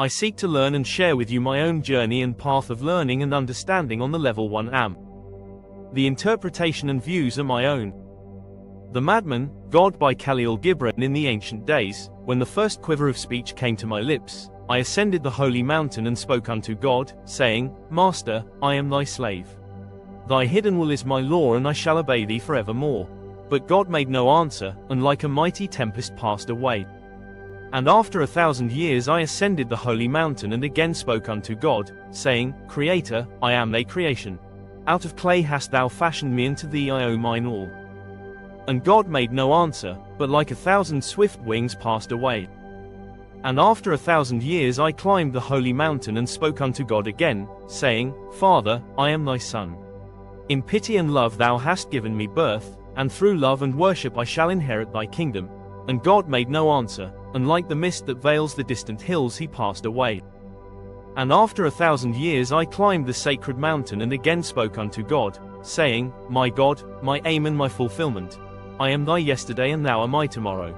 I seek to learn and share with you my own journey and path of learning and understanding on the level 1 am. The interpretation and views are my own. The Madman, God by Kahlil Gibran. In the ancient days, when the first quiver of speech came to my lips, I ascended the holy mountain and spoke unto God, saying, Master, I am thy slave. Thy hidden will is my law, and I shall obey thee forevermore. But God made no answer, and like a mighty tempest passed away. And after 1,000 years I ascended the holy mountain and again spoke unto God, saying, Creator, I am thy creation. Out of clay hast thou fashioned me, and to thee I owe mine all. And God made no answer, but like 1,000 swift wings passed away. And after 1,000 years I climbed the holy mountain and spoke unto God again, saying, Father, I am thy son. In pity and love thou hast given me birth, and through love and worship I shall inherit thy kingdom. And God made no answer, and like the mist that veils the distant hills he passed away. And after 1,000 years I climbed the sacred mountain and again spoke unto God, saying, My God, my aim and my fulfillment. I am thy yesterday and thou art my tomorrow.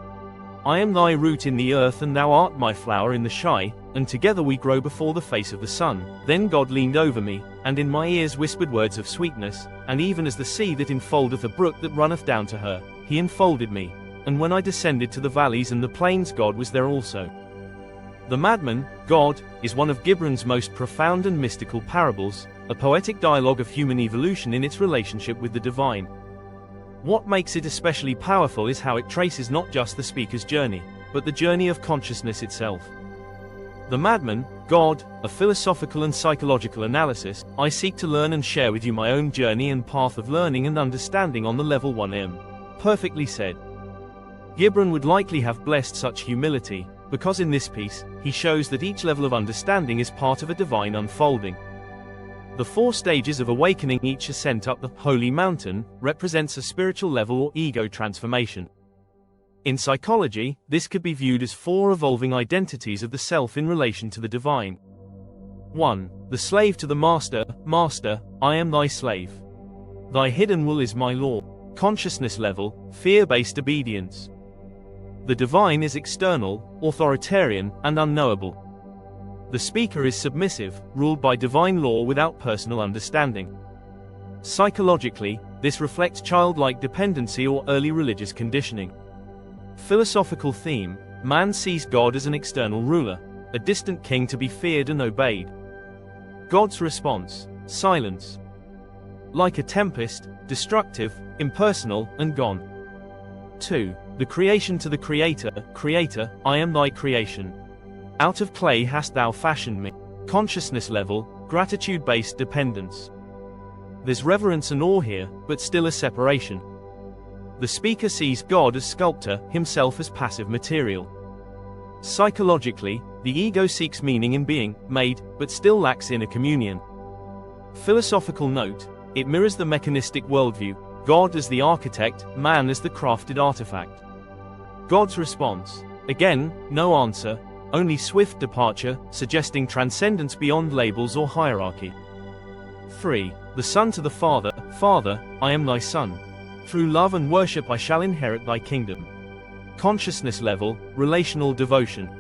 I am thy root in the earth and thou art my flower in the sky, and together we grow before the face of the sun. Then God leaned over me, and in my ears whispered words of sweetness, and even as the sea that enfoldeth a brook that runneth down to her, he enfolded me. And when I descended to the valleys and the plains, God was there also. The Madman, God, is one of Gibran's most profound and mystical parables, a poetic dialogue of human evolution in its relationship with the divine. What makes it especially powerful is how it traces not just the speaker's journey, but the journey of consciousness itself. The Madman, God, a philosophical and psychological analysis. I seek to learn and share with you my own journey and path of learning and understanding on the level 1 am. Perfectly said. Gibran would likely have blessed such humility, because in this piece, he shows that each level of understanding is part of a divine unfolding. The 4 stages of awakening, each ascent up the holy mountain, represents a spiritual level or ego transformation. In psychology, this could be viewed as 4 evolving identities of the self in relation to the divine. 1. The slave to the master. Master, I am thy slave. Thy hidden will is my law. Consciousness level, fear-based obedience. The divine is external, authoritarian, and unknowable. The speaker is submissive, ruled by divine law without personal understanding. Psychologically, this reflects childlike dependency or early religious conditioning. Philosophical theme: man sees God as an external ruler, a distant king to be feared and obeyed. God's response: silence. Like a tempest, destructive, impersonal, and gone. 2. The creation to the creator. Creator, I am thy creation. Out of clay hast thou fashioned me. Consciousness level, gratitude-based dependence. There's reverence and awe here, but still a separation. The speaker sees God as sculptor, himself as passive material. Psychologically, the ego seeks meaning in being made, but still lacks inner communion. Philosophical note: it mirrors the mechanistic worldview, God as the architect, man as the crafted artifact. God's response: again, no answer, only swift departure, suggesting transcendence beyond labels or hierarchy. 3. The Son to the Father. Father, I am thy son. Through love and worship I shall inherit thy kingdom. Consciousness level, relational devotion.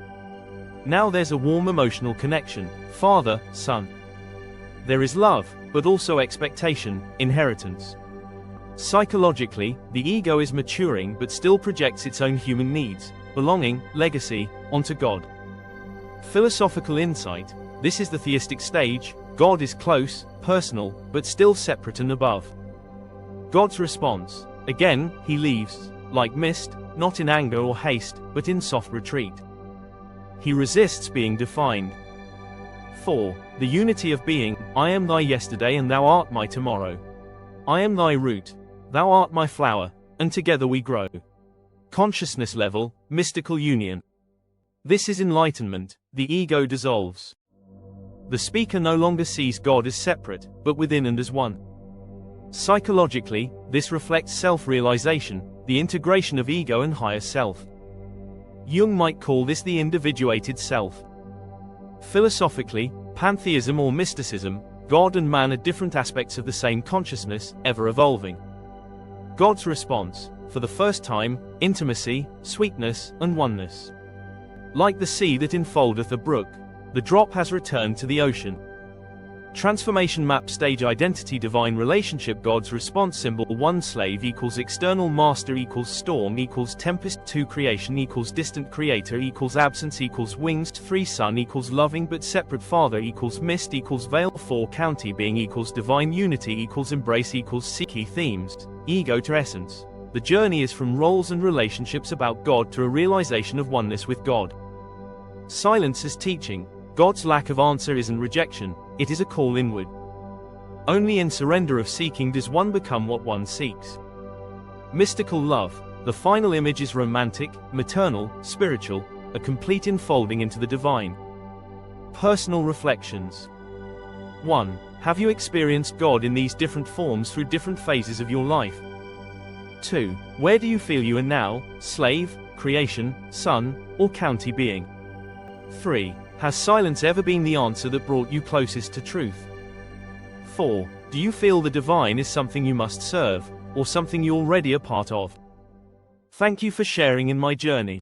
Now there's a warm emotional connection, father, son. There is love, but also expectation, inheritance. Psychologically, the ego is maturing but still projects its own human needs, belonging, legacy, onto God. Philosophical insight: this is the theistic stage. God is close, personal, but still separate and above. God's response: again, he leaves, like mist, not in anger or haste, but in soft retreat. He resists being defined. 4. The unity of being. I am thy yesterday and thou art my tomorrow. I am thy root, thou art my flower, and together we grow. Consciousness level, mystical union. This is enlightenment, the ego dissolves. The speaker no longer sees God as separate, but within and as one. Psychologically, this reflects self-realization, the integration of ego and higher self. Jung might call this the individuated self. Philosophically, pantheism or mysticism, God and man are different aspects of the same consciousness, ever evolving. God's response: for the first time, intimacy, sweetness, and oneness. Like the sea that enfoldeth a brook. The drop has returned to the ocean. Transformation map stage identity divine relationship God's response symbol 1 slave equals external master equals storm equals tempest 2 creation equals distant creator equals absence equals wings 3 sun equals loving but separate father equals mist equals veil 4 county being equals divine unity equals embrace equals key themes, ego to essence. The journey is from roles and relationships about God to a realization of oneness with God. Silence is teaching. God's lack of answer isn't rejection, it is a call inward. Only in surrender of seeking does one become what one seeks. Mystical love. The final image is romantic, maternal, spiritual, a complete enfolding into the divine. Personal reflections. 1. Have you experienced God in these different forms through different phases of your life? 2. Where do you feel you are now, slave, creation, son, or county being? 3. Has silence ever been the answer that brought you closest to truth? 4. Do you feel the divine is something you must serve, or something you're already a part of? Thank you for sharing in my journey.